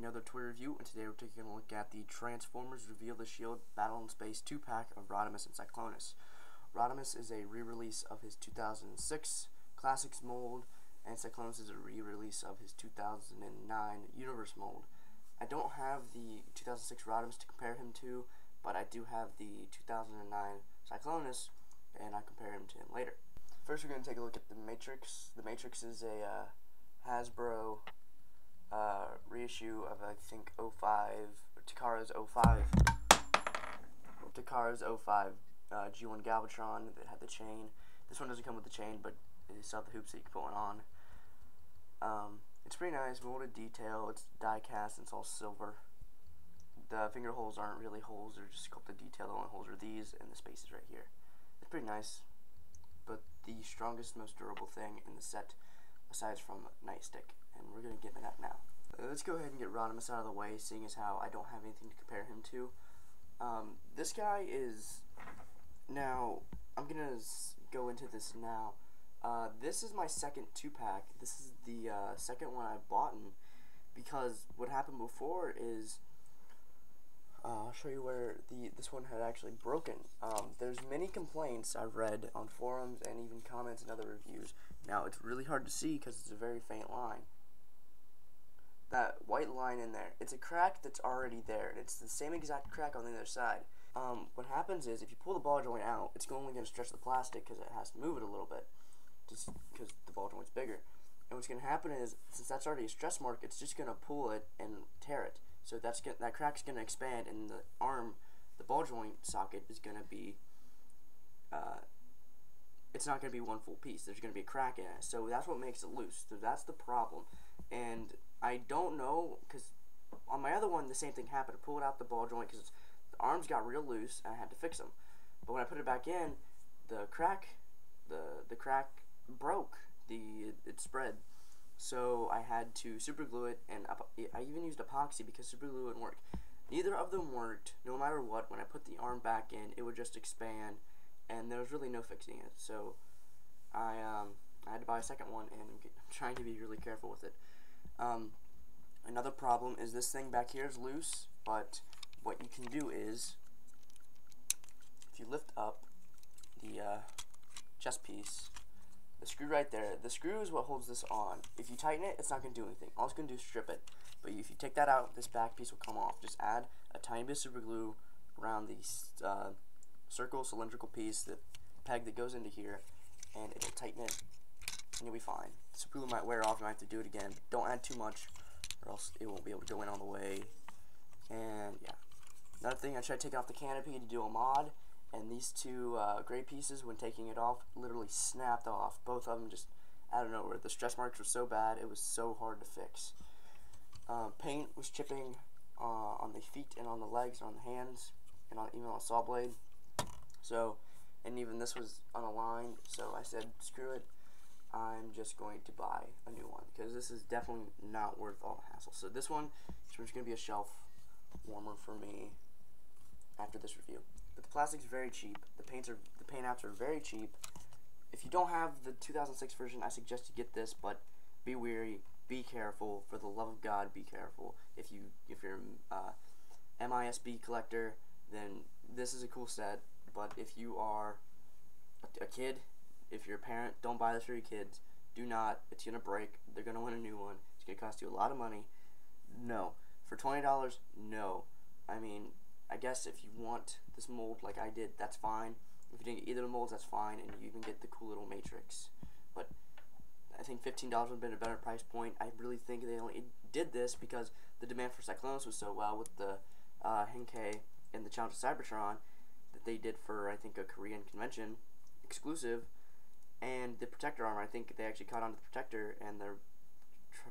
another toy review, and today we're taking a look at the Transformers Reveal the Shield Battle in Space 2-pack of Rodimus and Cyclonus. Rodimus is a re-release of his 2006 Classics mold, and Cyclonus is a re-release of his 2009 Universe mold. I don't have the 2006 Rodimus to compare him to, but I do have the 2009 Cyclonus, and I compare him to him later. First, we're going to take a look at the Matrix. The Matrix is a Hasbro reissue of, I think, 05, Takara's 05 G1 Galvatron that had the chain. This one doesn't come with the chain, but you still have the hoops that you can put one on. It's pretty nice, molded detail, it's die cast, and it's all silver. The finger holes aren't really holes, they're just sculpted detail. The only holes are these, and the spaces right here. It's pretty nice, but the strongest, most durable thing in the set, aside from Nightstick, and we're going to get into that now. Let's go ahead and get Rodimus out of the way, seeing as how I don't have anything to compare him to. This guy is, now, I'm going to go into this now. This is my second 2-pack. This is the second one I've bought, because what happened before is, I'll show you where this one had actually broken. There's many complaints I've read on forums and even comments and other reviews. Now, it's really hard to see because it's a very faint line. That white line in there, it's a crack that's already there, and it's the same exact crack on the other side. What happens is, if you pull the ball joint out, it's only going to stretch the plastic because it has to move it a little bit, just because the ball joint's bigger. And what's going to happen is, since that's already a stress mark, it's just going to pull it and tear it. So that crack's going to expand, and the ball joint socket is going to be, it's not going to be one full piece. There's going to be a crack in it. So that's what makes it loose. So that's the problem. And I don't know, because on my other one, the same thing happened. I pulled out the ball joint because the arms got real loose, and I had to fix them. But when I put it back in, the crack broke. It spread. So I had to super glue it, and I even used epoxy because super glue wouldn't work. Neither of them worked. No matter what, when I put the arm back in, it would just expand, and there was really no fixing it. So I had to buy a second one, and I'm trying to be really careful with it. Another problem is this thing back here is loose, but what you can do is, if you lift up the chest piece, the screw right there, the screw is what holds this on. If you tighten it, it's not going to do anything. All it's going to do is strip it. But if you take that out, this back piece will come off. Just add a tiny bit of super glue around the circle cylindrical piece, the peg that goes into here, and it'll tighten it, and you'll be fine. The super glue might wear off, and I have to do it again. Don't add too much, or else it won't be able to go in all the way. And yeah. Another thing, I tried to take off the canopy to do a mod, and these two gray pieces, when taking it off, literally snapped off. Both of them just out of nowhere. The stress marks were so bad, it was so hard to fix. Paint was chipping on the feet and on the legs, and on the hands, and even on the saw blade. So, and even this was unaligned, so I said, screw it. I'm just going to buy a new one, because this is definitely not worth all the hassle. So this one is just going to be a shelf warmer for me after this review. But the plastic's very cheap. The paint apps are very cheap. If you don't have the 2006 version, I suggest you get this, but be wary, be careful. For the love of God, be careful. If you're a MISB collector, then this is a cool set. But if you are a kid, if you're a parent, don't buy this for your kids. Do not. It's gonna break. They're gonna want a new one. It's gonna cost you a lot of money. No. For $20, no. I mean, I guess if you want this mold like I did, that's fine. If you didn't get either of the molds, that's fine, and you even get the cool little Matrix. But I think $15 would have been a better price point. I really think they only did this because the demand for Cyclonus was so well with the Henkei and the Challenge of Cybertron that they did for, I think, a Korean convention exclusive. And the Protector armor, I think they actually caught on to the Protector, and they're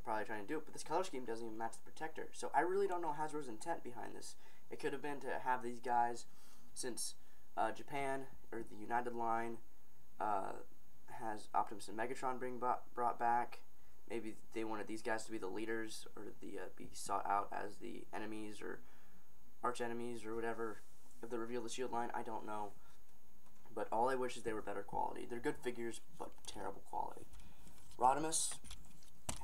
probably trying to do it. But this color scheme doesn't even match the Protector. So I really don't know Hasbro's intent behind this. It could have been to have these guys, since Japan, or the United line, has Optimus and Megatron brought back. Maybe they wanted these guys to be the leaders, or be sought out as the enemies, or arch enemies, or whatever, of the Reveal the Shield line. I don't know. But all I wish is they were better quality. They're good figures, but terrible quality. Rodimus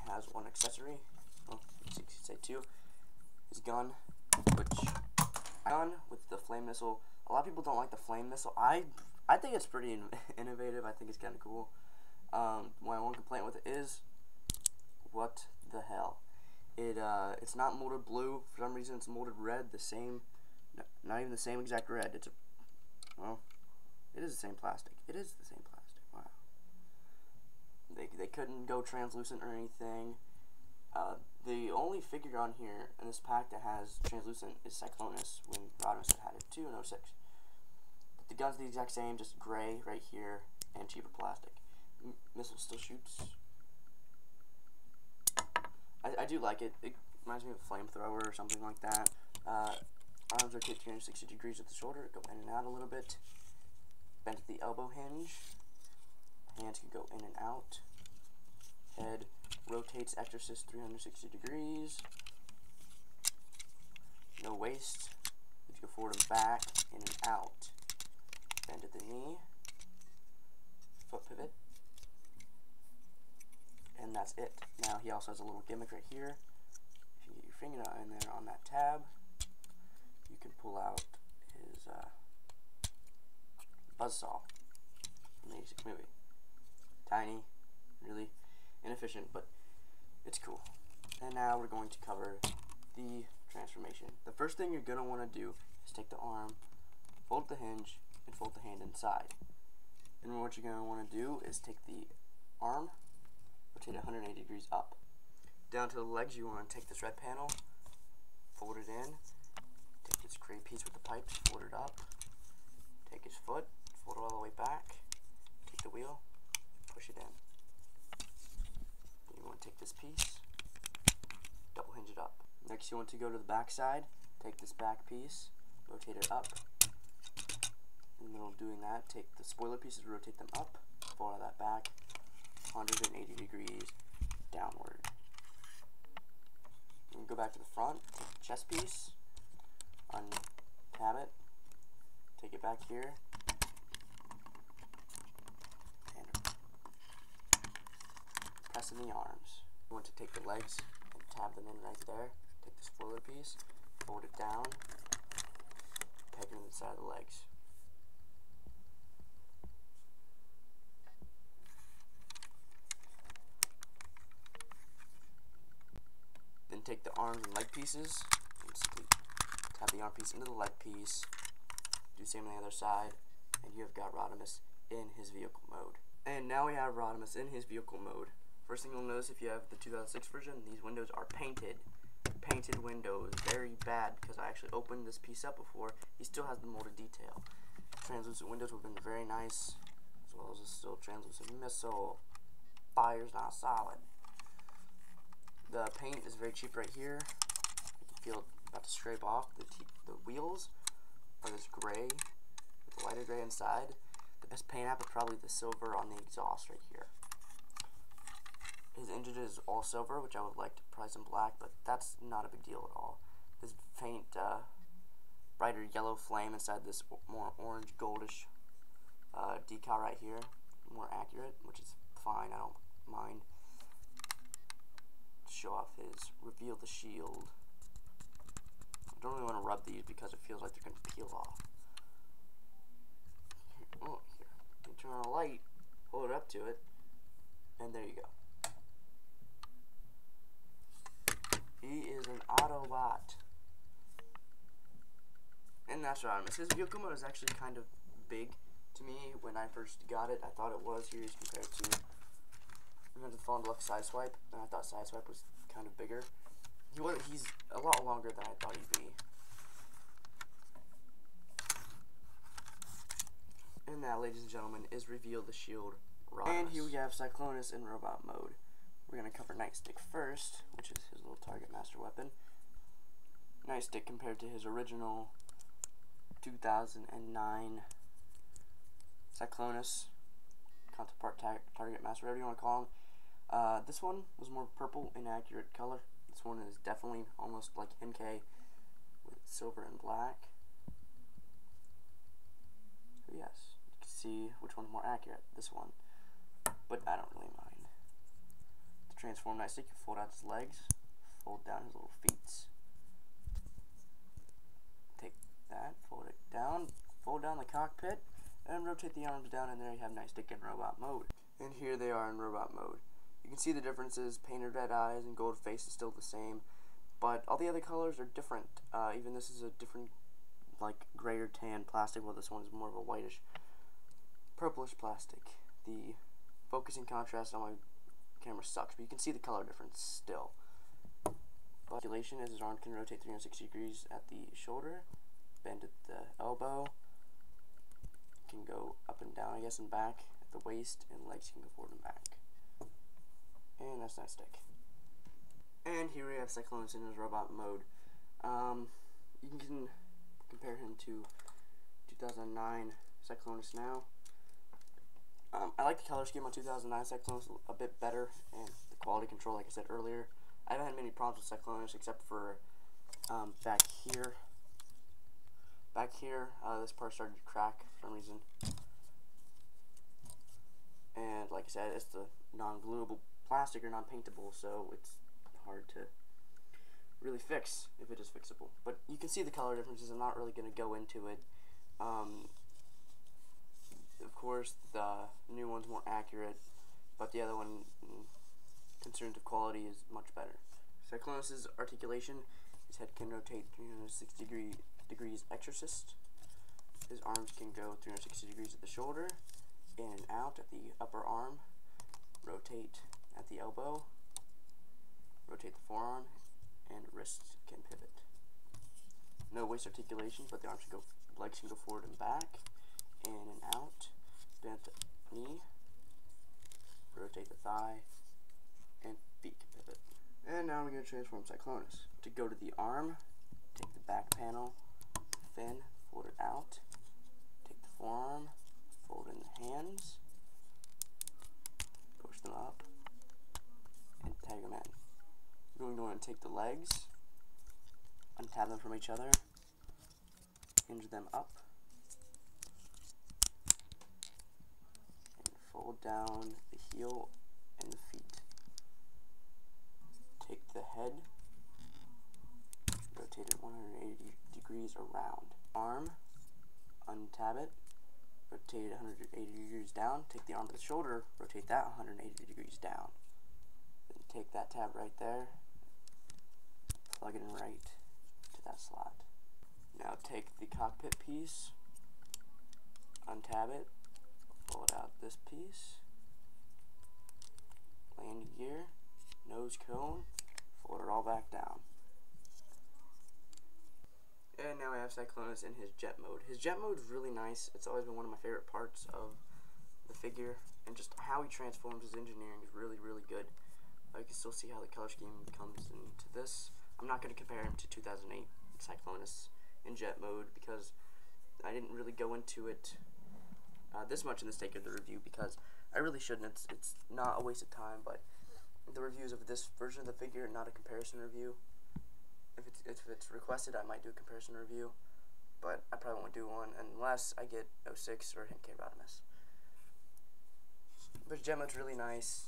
has one accessory. Well, you could say two. his gun, with the flame missile. A lot of people don't like the flame missile. I think it's pretty innovative. I think it's kind of cool. My one complaint with it is, what the hell? It's not molded blue. For some reason, it's molded red. The same, not even the same exact red. Well, it is the same plastic. It is the same plastic. Wow. They couldn't go translucent or anything. The only figure on here in this pack that has translucent is Cyclonus, when Rodimus had it too in 06. But the gun's the exact same, just gray right here and cheaper plastic. Missile still shoots. I do like it. It reminds me of a flamethrower or something like that. Arms rotate 360 degrees at the shoulder, go in and out a little bit. Bend at the elbow hinge. Hands can go in and out. Head rotates exorcist 360 degrees. No waist. You go forward and back, in and out. Bend at the knee. Foot pivot. And that's it. Now he also has a little gimmick right here. If you get your finger in there on that tab, you can pull out his buzzsaw from the 86 movie. Tiny, really inefficient, but it's cool. And now we're going to cover the transformation. The first thing you're going to want to do is take the arm, fold the hinge, and fold the hand inside. And what you're going to want to do is take the arm, rotate it 180 degrees up. Down to the legs, you want to take this red panel, fold it in, take this gray piece with the pipes, fold it up, take his foot, fold it all the way back, take the wheel, push it in. Then you want to take this piece, double hinge it up. Next you want to go to the back side, take this back piece, rotate it up. In the middle of doing that, take the spoiler pieces, rotate them up, fold out that back, 180 degrees downward. Then go back to the front, take the chest piece, untab it, take it back here, and press in the arms. You want to take the legs and tab them in right there, take the spoiler piece, fold it down, peg it in the side of the legs. Then take the arms and leg pieces, and simply tap the arm piece into the leg piece, do the same on the other side, and you have got Rodimus in his vehicle mode. And now we have Rodimus in his vehicle mode. First thing you'll notice if you have the 2006 version, these windows are painted. Painted windows, very bad, because I actually opened this piece up before. He still has the molded detail. Translucent windows would have been very nice, as well as a still translucent missile. Fire's not solid. The paint is very cheap right here. You can feel it about to scrape off. The wheels are this gray with a lighter gray inside. The best paint app is probably the silver on the exhaust right here. His engine is all silver, which I would like to price in black, but that's not a big deal at all. His faint, brighter yellow flame inside this more orange goldish decal right here, more accurate, which is fine. I don't mind. Show off his reveal the shield. I don't really want to rub these because it feels like they're going to peel off. Oh, here. You turn on a light, hold it up to it, and there you go. He is an Autobot. And that's Rodimus. His vehicle mode is actually kind of big to me when I first got it. I thought it was huge compared to Revenge of the Fallen Deluxe Sideswipe, and I thought Sideswipe was kind of bigger. He's a lot longer than I thought he'd be. And that, ladies and gentlemen, is Reveal the Shield Rodimus. And here we have Cyclonus in robot mode. We're going to cover Nightstick first, which is his little target master weapon. Nightstick compared to his original 2009 Cyclonus counterpart target master, whatever you want to call him. This one was more purple, inaccurate color. This one is definitely almost like MK with silver and black. So yes, you can see which one's more accurate, this one. But I don't really mind. To transform Nightstick, you fold out his legs, fold down his little feet, rotate the arms down, and there you have Nightstick in robot mode. And here they are in robot mode. You can see the differences. Painted red eyes and gold face is still the same, but all the other colors are different. Even this is a different, like, gray or tan plastic, while this one is more of a whitish, purplish plastic. The focusing contrast on my camera sucks, but you can see the color difference still. Articulation is his arm can rotate 360 degrees at the shoulder, bend at the elbow, can go up and down, I guess, and back at the waist, and legs can go forward and back. And that's Nightstick. And here we have Cyclonus in his robot mode. You can compare him to 2009 Cyclonus now. I like the color scheme on 2009 Cyclonus a bit better, and the quality control, like I said earlier. I haven't had many problems with Cyclonus except for back here. Back here, this part started to crack for some reason. And like I said, it's the non-gluable plastic or non-paintable, so it's hard to really fix if it is fixable. But you can see the color differences. I'm not really going to go into it. Of course, the new one's more accurate, but the other one, concerns of quality, is much better. Cyclonus' articulation, his head can rotate 360 degrees exorcist. His arms can go 360 degrees at the shoulder, in and out at the upper arm, rotate at the elbow, rotate the forearm, and wrists can pivot. No waist articulation, but the arms can go, legs can go forward and back, in and out, bent knee, rotate the thigh, and feet can pivot. And now we're going to transform Cyclonus. To go to the arm, take the back panel, fin, fold it out, take the forearm, fold in the hands, push them up, and tag them in. We're going to go and take the legs, untab them from each other, hinge them up, and fold down the heel and the feet. Take the head, rotate it 180 degrees around. Arm, untab it, rotate it 180 degrees down. Take the arm to the shoulder, rotate that 180 degrees down. Then take that tab right there, plug it in right to that slot. Now take the cockpit piece, untab it, fold out this piece, landing gear, nose cone, fold it all back down. And now I have Cyclonus in his jet mode. His jet mode is really nice. It's always been one of my favorite parts of the figure, and just how he transforms his engineering is really, really good. You can still see how the color scheme comes into this. I'm not going to compare him to 2008 Cyclonus in jet mode because I didn't really go into it this much in this take of the review, because I really shouldn't. It's not a waste of time, but the reviews of this version of the figure, not a comparison review. If it's requested, I might do a comparison review, but I probably won't do one unless I get 06 or Henke Rodimus. But jet mode's really nice.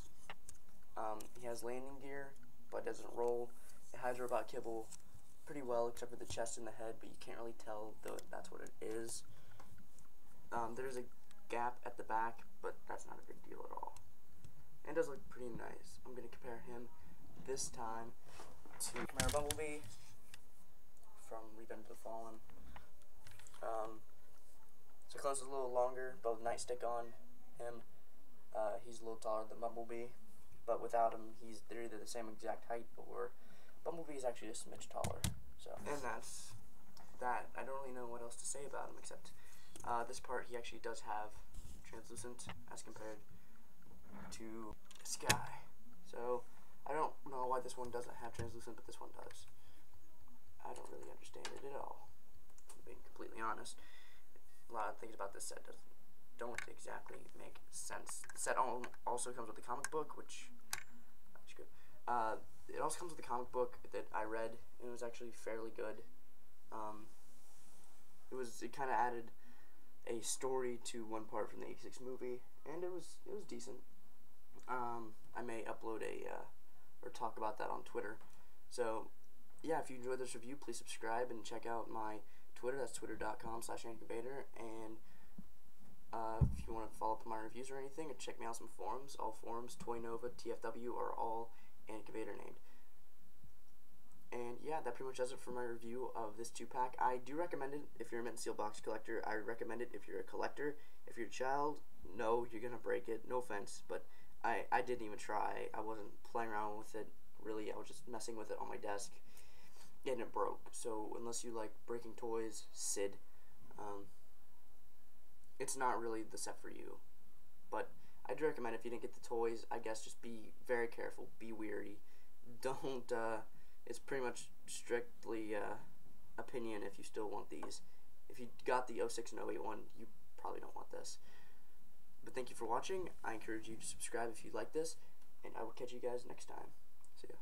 He has landing gear, but doesn't roll. It hides robot kibble pretty well, except for the chest and the head, but you can't really tell that's what it is. There's a gap at the back, but that's not a big deal at all. And it does look pretty nice. I'm going to compare him this time to Chimera Bumblebee from Revenge of the Fallen. Cyclonus is a little longer, but with Nightstick on him, he's a little taller than Bumblebee, but without him, they're either the same exact height, or Bumblebee is actually a smidge taller. So, and that's that. I don't really know what else to say about him, except this part he actually does have translucent as compared to Sky. So I don't know why this one doesn't have translucent, but this one does. I don't really understand it at all, if I'm being completely honest. A lot of things about this set don't exactly make sense. The set also comes with the comic book, which is good. It also comes with a comic book that I read, and it was actually fairly good. It kind of added a story to one part from the '86 movie, and it was decent. I may upload or talk about that on Twitter. So yeah, if you enjoyed this review, please subscribe and check out my Twitter. That's twitter.com/AnchorVader, and If you want to follow up on my reviews or anything, check me out some forums. All forums, Toy Nova, TFW, are all Incubator named. And yeah, that pretty much does it for my review of this 2-pack. I do recommend it if you're a mint and seal box collector. I recommend it if you're a collector. If you're a child, no, you're gonna break it. No offense, but I didn't even try. I wasn't playing around with it really. I was just messing with it on my desk, and it broke. So unless you like breaking toys, Sid, it's not really the set for you. But I do recommend if you didn't get the toys, I guess just be very careful, be wary. Don't, it's pretty much strictly opinion if you still want these. If you got the 06 and 08 one, you probably don't want this. But thank you for watching. I encourage you to subscribe if you like this, and I will catch you guys next time. See ya.